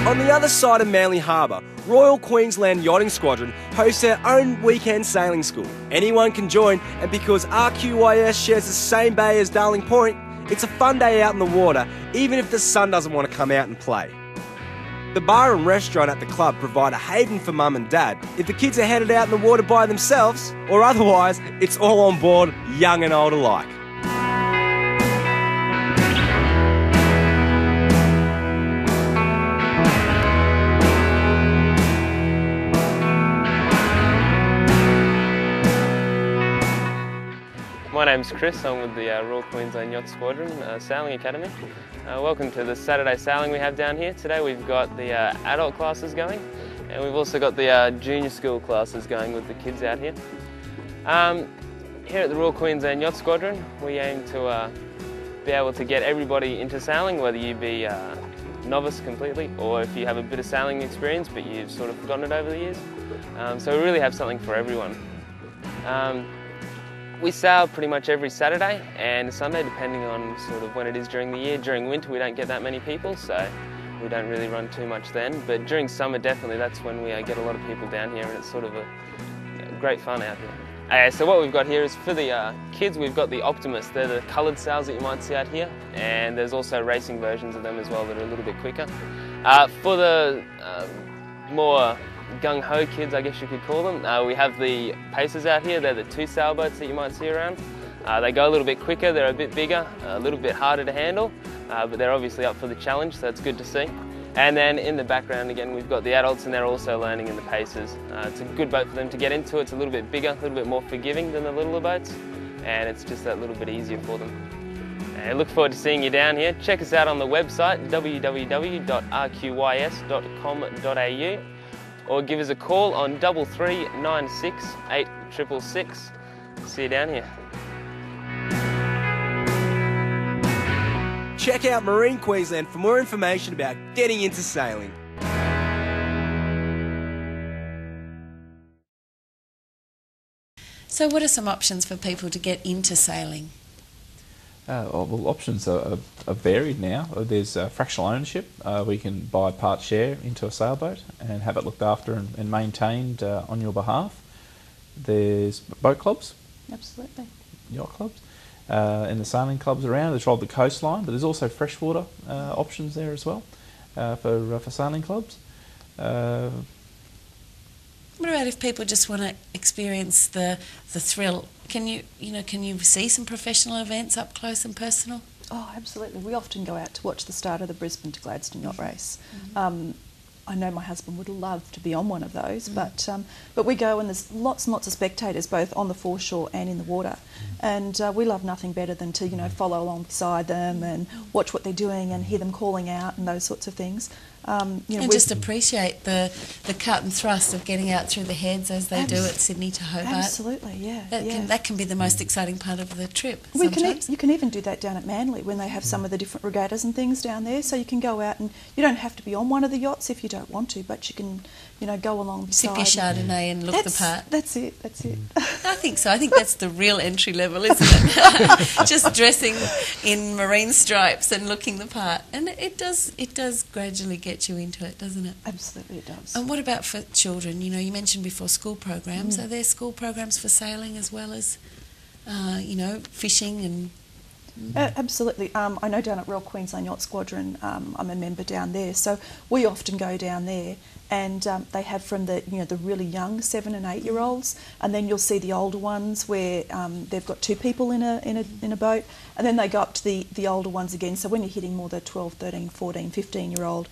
On the other side of Manly Harbour, Royal Queensland Yachting Squadron hosts their own weekend sailing school. Anyone can join, and because RQYS shares the same bay as Darling Point, it's a fun day out in the water, even if the sun doesn't want to come out and play. The bar and restaurant at the club provide a haven for mum and dad if the kids are headed out in the water by themselves, or otherwise, it's all on board, young and old alike. My name's Chris, I'm with the Royal Queensland Yacht Squadron Sailing Academy. Welcome to the Saturday sailing we have down here. Today we've got the adult classes going, and we've also got the junior school classes going with the kids out here. Here at the Royal Queensland Yacht Squadron, we aim to be able to get everybody into sailing, whether you be novice completely or if you have a bit of sailing experience but you've sort of forgotten it over the years. So we really have something for everyone. We sail pretty much every Saturday and Sunday, depending on sort of when it is during the year. During winter we don't get that many people, so we don't really run too much then. But during summer, definitely, that's when we get a lot of people down here, and it's sort of a great fun out here. So what we've got here is for the kids, we've got the Optimus. They're the coloured sails that you might see out here, and there's also racing versions of them as well that are a little bit quicker. For the more gung-ho kids, I guess you could call them, we have the Pacers out here. They're the two sailboats that you might see around. They go a little bit quicker, they're a bit bigger, a little bit harder to handle, but they're obviously up for the challenge, so it's good to see. And then in the background again, we've got the adults, and they're also learning in the Pacers. It's a good boat for them to get into. It's a little bit bigger, a little bit more forgiving than the littler boats, and it's just that little bit easier for them. I look forward to seeing you down here. Check us out on the website www.rqys.com.au, or give us a call on 3396 8666. See you down here. Check out Marine Queensland for more information about getting into sailing. So what are some options for people to get into sailing? Well, options are varied now. There's fractional ownership. We can buy part share into a sailboat and have it looked after and maintained on your behalf. There's boat clubs. Absolutely. Yacht clubs. And the sailing clubs around. There's the coastline, but there's also freshwater options there as well for sailing clubs. What about if people just want to experience the thrill? Can you see some professional events up close and personal? Oh, absolutely. We often go out to watch the start of the Brisbane to Gladstone yacht race. Mm-hmm. I know my husband would love to be on one of those, but we go and there's lots and lots of spectators both on the foreshore and in the water, and we love nothing better than to follow along beside them and watch what they're doing and hear them calling out and those sorts of things. And just appreciate the cut and thrust of getting out through the heads as they do at Sydney to Hobart. Absolutely, yeah. That can be the most exciting part of the trip. You can even do that down at Manly when they have some of the different regattas and things down there. So you can go out and you don't have to be on one of the yachts if you don't want to, but you can go along beside. Sip your Chardonnay and look the part. That's it. I think so. I think that's the real entry level, isn't it? Just dressing in marine stripes and looking the part, and it does gradually get you into it, doesn't it? Absolutely, it does. And what about for children? You mentioned before school programs. Are there school programs for sailing as well as, fishing and? Absolutely. I know down at Royal Queensland Yacht Squadron, I'm a member down there, so we often go down there, and they have from the the really young 7 and 8 year olds, and then you'll see the older ones where they've got 2 people in a boat, and then they go up to the older ones again. So when you're hitting more the 12, 13, 14, 15 year old,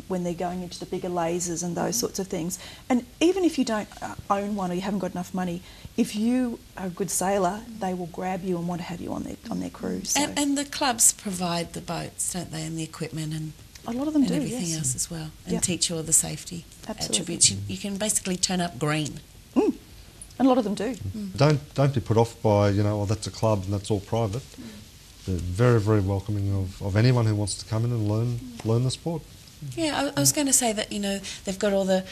when they're going into the bigger lasers and those sorts of things. And even if you don't own one or you haven't got enough money, if you are a good sailor, they will grab you and want to have you on their cruise. So. And the clubs provide the boats, don't they, and the equipment and a lot of them and do, everything yes. else as well, and teach you all the safety attributes. You can basically turn up green. And a lot of them do. Don't be put off by that's a club and that's all private. They're very, very welcoming of anyone who wants to come in and learn the sport. Yeah, I was going to say that they've got all the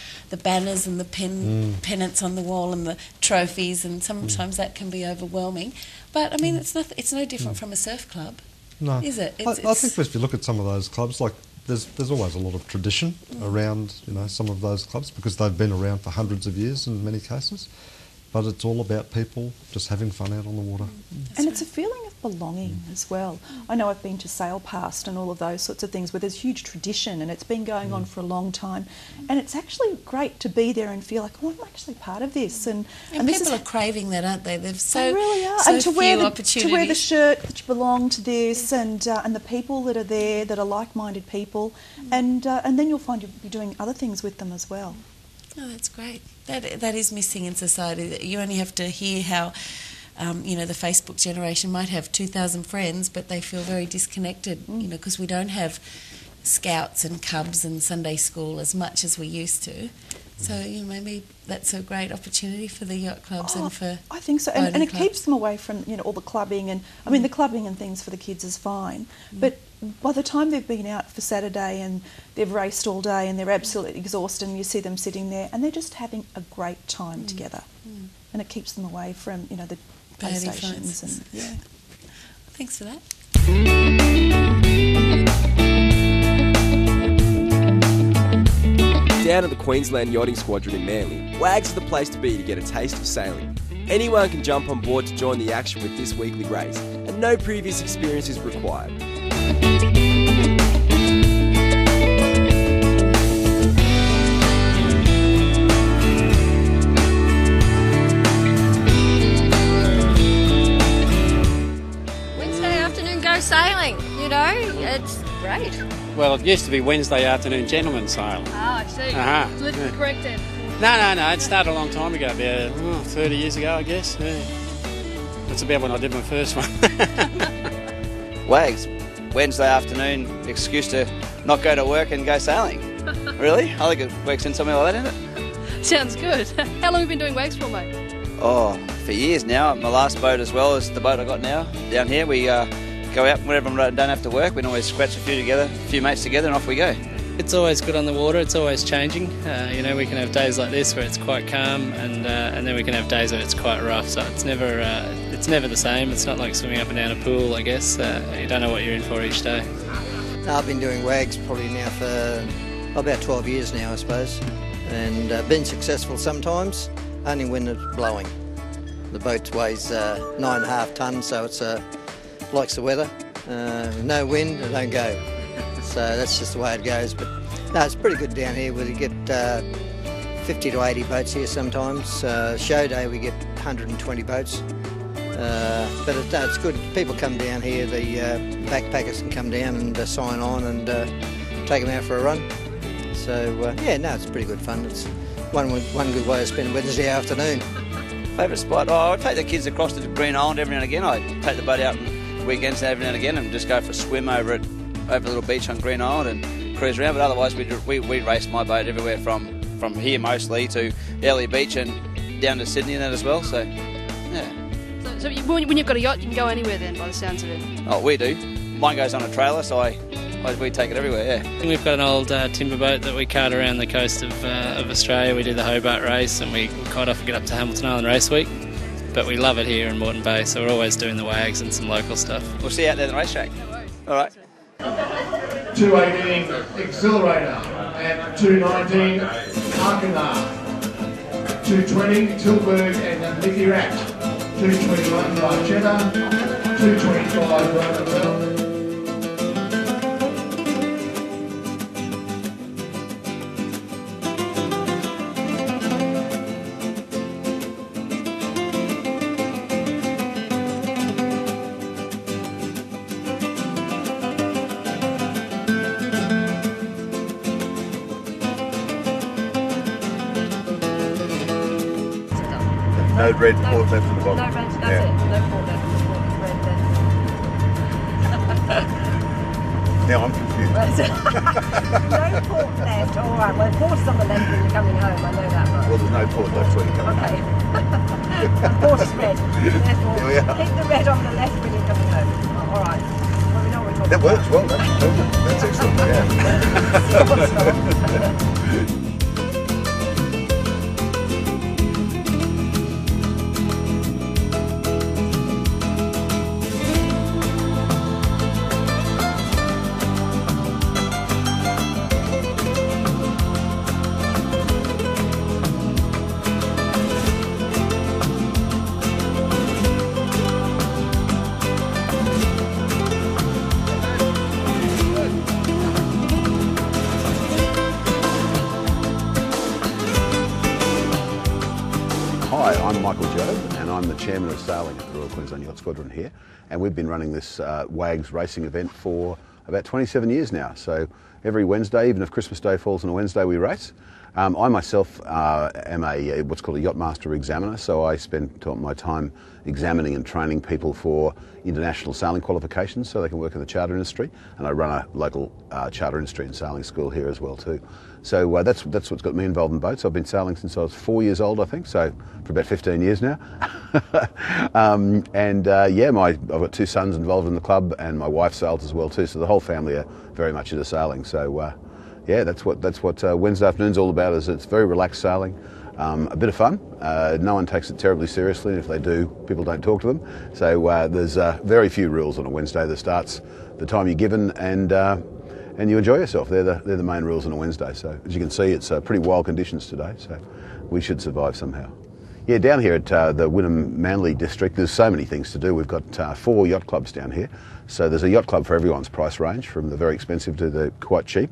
banners and the pennants on the wall and the trophies, and sometimes that can be overwhelming. But I mean, it's no different from a surf club. No, is it? I think if you look at some of those clubs, like there's always a lot of tradition around, you know, some of those clubs because they've been around for hundreds of years in many cases. But it's all about people just having fun out on the water. And it's a feeling of belonging as well. I know I've been to Sail Past and all of those sorts of things where there's huge tradition and it's been going on for a long time. And it's actually great to be there and feel like, oh, I'm actually part of this. And this people are craving that, aren't they? They've they really are. so And to wear opportunities. the shirt that you belong to this, and the people that are there that are like-minded people, and then you'll find you'll be doing other things with them as well. Oh, that's great. That is missing in society. You only have to hear how, you know, the Facebook generation might have 2,000 friends, but they feel very disconnected, you know, because we don't have scouts and cubs and Sunday school as much as we used to. So, you know, maybe that's a great opportunity for the yacht clubs and for I think so, and it keeps them away from, you know, all the clubbing, and I mean the clubbing and things for the kids is fine, but by the time they've been out for Saturday and they've raced all day and they're absolutely exhausted, and you see them sitting there and they're just having a great time together, and it keeps them away from, you know, the PlayStations and yeah. Thanks for that. Down at the Queensland Yachting Squadron in Manly, WAGS is the place to be to get a taste of sailing. Anyone can jump on board to join the action with this weekly race, and no previous experience is required. Wednesday afternoon go sailing, you know, it's great. Well, it used to be Wednesday afternoon gentlemen sailing. Ah, I see. Politically corrected. No, it started a long time ago, about 30 years ago, I guess. Yeah. That's about when I did my first one. WAGS, Wednesday afternoon, excuse to not go to work and go sailing. Really? I think it works in something like that, isn't it? Sounds good. How long have you been doing WAGS for, mate? Oh, for years now. My last boat as well as the boat I got now. Down here we go out whenever I don't have to work. We can always scratch a few mates together and off we go. It's always good on the water. It's always changing. You know, we can have days like this where it's quite calm, and then we can have days where it's quite rough. So it's never the same. It's not like swimming up and down a pool, I guess. You don't know what you're in for each day. I've been doing WAGS probably now for about 12 years now, I suppose, and been successful sometimes, only when it's blowing. The boat weighs 9.5 tonnes, so it's likes the weather. No wind, it don't go. So that's just the way it goes. But no, it's pretty good down here. We get 50 to 80 boats here sometimes. Show day we get 120 boats. But it's good. People come down here, the backpackers can come down and sign on and take them out for a run. So it's pretty good fun. It's one good way to spend a Wednesday afternoon. Favourite spot? Oh, I take the kids across to the Green Island every now and again. I take the boat out on weekends every now and again and just go for a swim over the little beach on Green Island and cruise around. But otherwise, we race my boat everywhere from here mostly to Early Beach and down to Sydney and that as well. So, yeah. So when you've got a yacht, you can go anywhere then, by the sounds of it. Oh, we do. Mine goes on a trailer, so we take it everywhere. Yeah. We've got an old timber boat that we cart around the coast of Australia. We do the Hobart race, and we quite often get up to Hamilton Island Race Week. But we love it here in Moreton Bay, so we're always doing the WAGS and some local stuff. We'll see you out there at the racetrack. All right. 218 Exhilarator at 219 Arkanar, 220 Tilburg and Mickey Rat, 221 Cheddar, 225 Roosevelt. No red port left at the bottom. No red, that's it. No port left. It's red then. Now I'm confused. No port left. All right. Well, the port is on the left when you're coming home. I know that much. Well, there's no port left when you're coming home. Okay. The port is red. Therefore, Here we are. keep the red on the left when you're coming home. Oh, all right. Well, we know what we're talking that works about. well. That's excellent. Yeah. I'm Michael Jobe, and I'm the chairman of sailing at the Royal Queensland Yacht Squadron here, and we've been running this WAGS racing event for about 27 years now. So every Wednesday, even if Christmas Day falls on a Wednesday, we race. I myself am what's called a Yacht Master Examiner, so I spend my time examining and training people for international sailing qualifications so they can work in the charter industry, and I run a local charter industry and sailing school here as well too. So that's what's got me involved in boats. I've been sailing since I was 4 years old, I think, so for about 15 years now. I've got 2 sons involved in the club, and my wife sails as well too, so the whole family are very much into sailing. So that's what Wednesday afternoon's all about. Is it's very relaxed sailing, a bit of fun. No one takes it terribly seriously, and if they do, people don't talk to them. So there's very few rules on a Wednesday. That starts the time you're given, and you enjoy yourself. They're the main rules on a Wednesday. So as you can see, it's pretty wild conditions today, so we should survive somehow. Yeah, down here at the Wynnum Manly district, there's so many things to do. We've got 4 yacht clubs down here. So there's a yacht club for everyone's price range, from the very expensive to the quite cheap.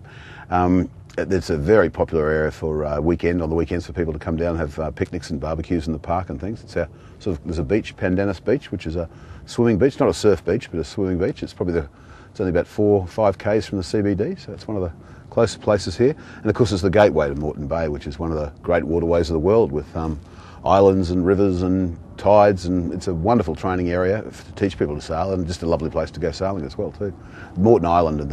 It's a very popular area for on the weekends for people to come down and have picnics and barbecues in the park and things. It's there's a beach, Pandanus Beach, which is a swimming beach, not a surf beach, but a swimming beach. It's only about 4 or 5 k's from the CBD, so it's one of the closest places here. And of course, it's the gateway to Moreton Bay, which is one of the great waterways of the world, with islands and rivers and tides, and it's a wonderful training area to teach people to sail, and just a lovely place to go sailing as well too. Moreton Island and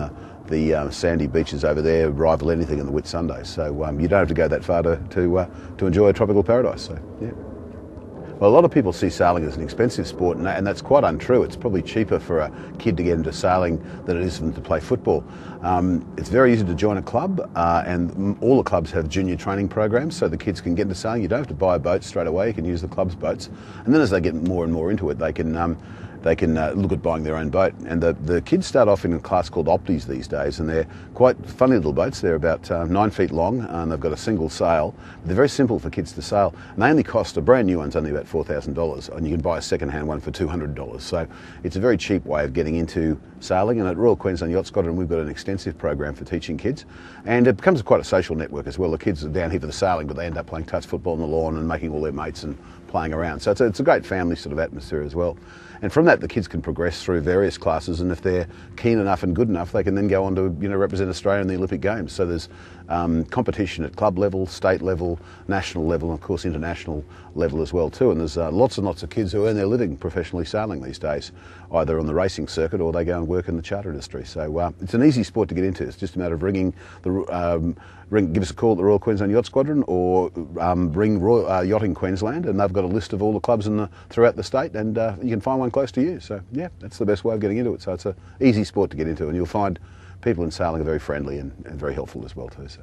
the sandy beaches over there rival anything in the Whitsundays, so you don't have to go that far to enjoy a tropical paradise. So yeah. Well, a lot of people see sailing as an expensive sport, and that's quite untrue. It's probably cheaper for a kid to get into sailing than it is for them to play football. It's very easy to join a club, and all the clubs have junior training programs, so the kids can get into sailing. You don't have to buy a boat straight away. You can use the club's boats, and then as they get more and more into it, they can look at buying their own boat. And the kids start off in a class called Opties these days, and they're quite funny little boats. They're about 9 feet long, and they've got a single sail. They're very simple for kids to sail, and they only cost, a brand new one's only about $4,000, and you can buy a second-hand one for $200. So it's a very cheap way of getting into sailing, and at Royal Queensland Yacht Squadron we've got an extensive program for teaching kids, and it becomes quite a social network as well. The kids are down here for the sailing, but they end up playing touch football on the lawn and making all their mates and playing around. So it's a great family sort of atmosphere as well. And from that, the kids can progress through various classes, and if they're keen enough and good enough, they can then go on to represent Australia in the Olympic Games. So there's competition at club level, state level, national level, and of course international level as well too. And there's lots and lots of kids who earn their living professionally sailing these days, either on the racing circuit or they go and work in the charter industry. So it's an easy sport to get into. It's just a matter of give us a call at the Royal Queensland Yacht Squadron, or ring Yachting Queensland, and they've got a list of all the clubs throughout the state, and you can find one close to you. So yeah, that's the best way of getting into it. So it's an easy sport to get into, and you'll find people in sailing are very friendly and very helpful as well too. So.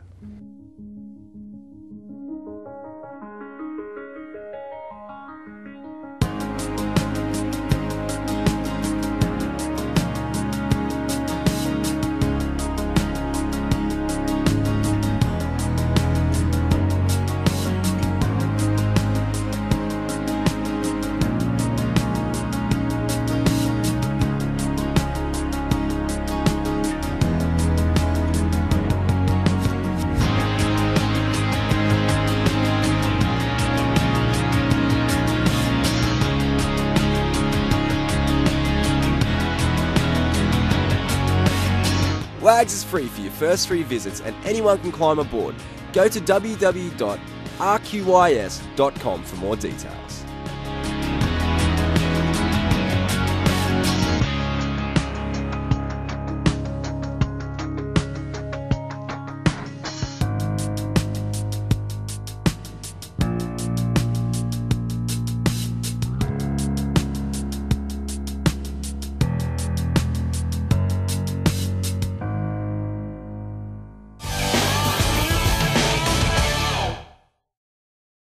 WAGS is free for your first 3 visits, and anyone can climb aboard. Go to www.rqys.com for more details.